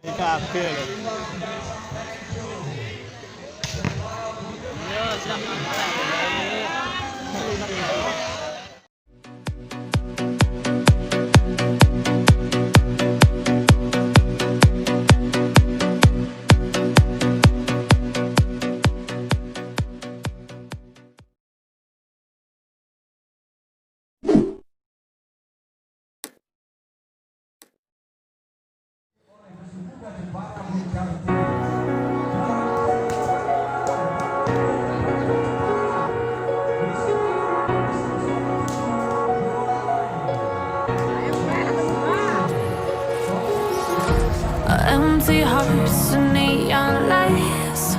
Kabel. Yo, siap. Empty hearts and neon lights,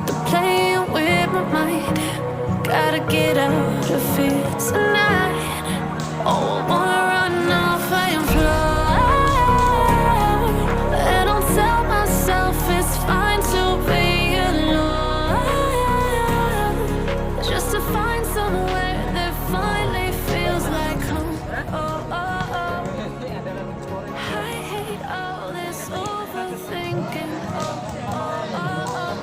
they're playing with my mind. Gotta get out of here tonight. Oh, wanna run off and fly, and I'll tell myself it's fine to be alone, just to find somewhere that finally feels like home. Oh, oh, oh. I hate all this overthinking. Oh, oh, oh, oh.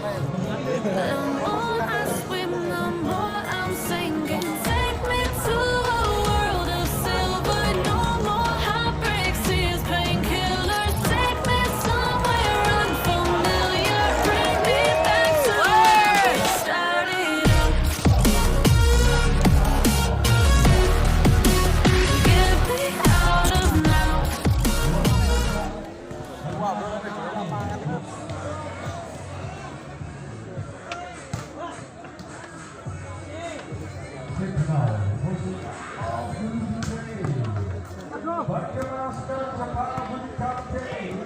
The more I swim, the more I'm sinking. Take me to a world of silver. No more heartbreaks, tears, painkillers. Take me somewhere unfamiliar. Bring me back to where it started out. Get me out of now. Bagaimana sekarang para bunyi KPI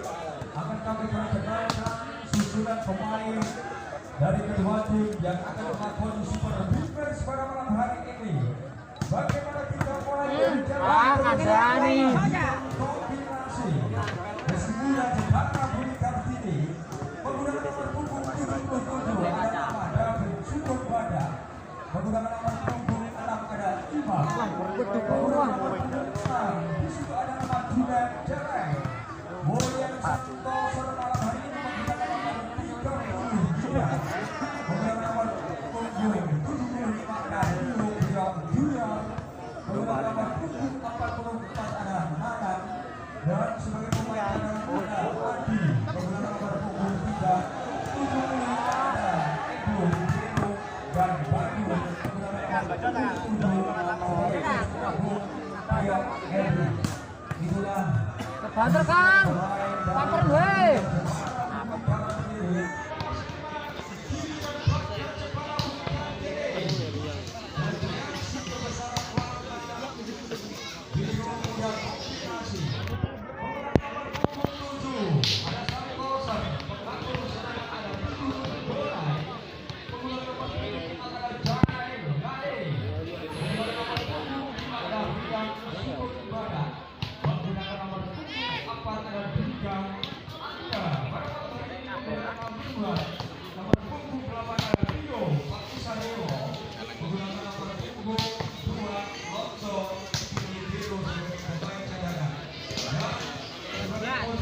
akan kami perkenalkan susunan pemain dari kedua tim yang akan melakukan Super Defense pada malam hari ini. Bagaimana kita mulai berjalan kombinasi kesimpulan Jepara bunyi Kartini menggunakan nomor punggung 77 ada pada bersyukur pada menggunakan nomor punggung 6 ada Imam menggunakan nomor punggung 6 di situ ada nama Junet Jelek Mulyan Santoso malam hari ini menggunakan nomor 33 menggunakan nomor punggung 75 ada Rio Junior menggunakan nomor punggung 44 ada Nanang dan sebagai pemain cadangan ada Adi menggunakan nomor punggung 3 75 ada Edo dan Badu menggunakan nomor 7 itulah banter Kang, paper gue.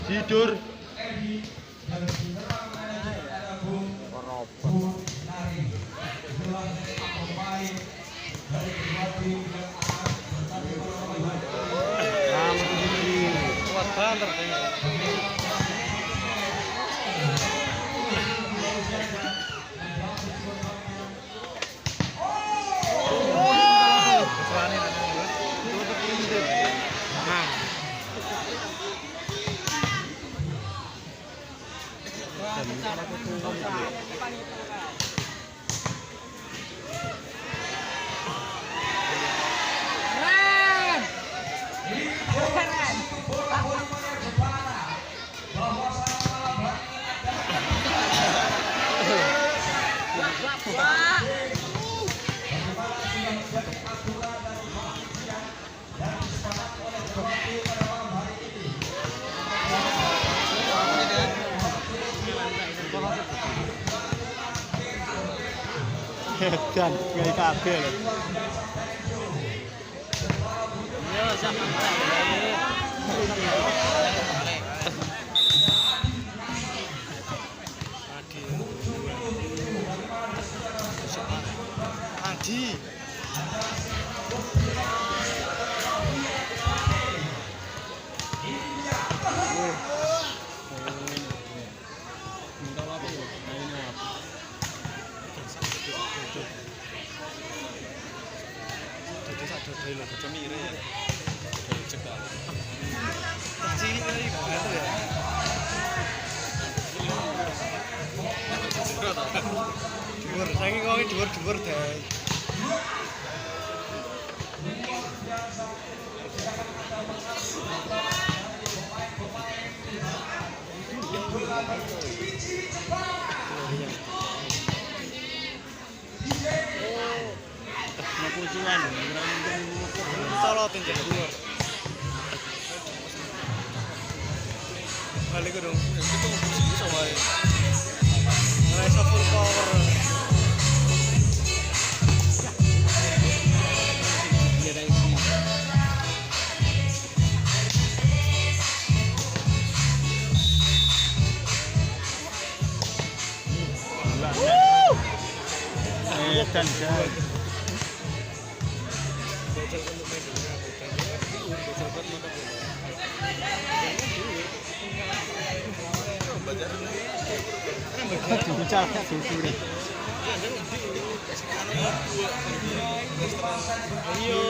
Tidur. Kuat banget. Edan, kayak kabel. Yo, siap. ta. Dhuwur, saiki kok dhuwur-dhuwur deh. Napucuan. Solotin jadi dhuwur. Balik ke dong. Itu musik iso wae. Rasa full power. Edan guys. Diucapkan susu deh. Iya,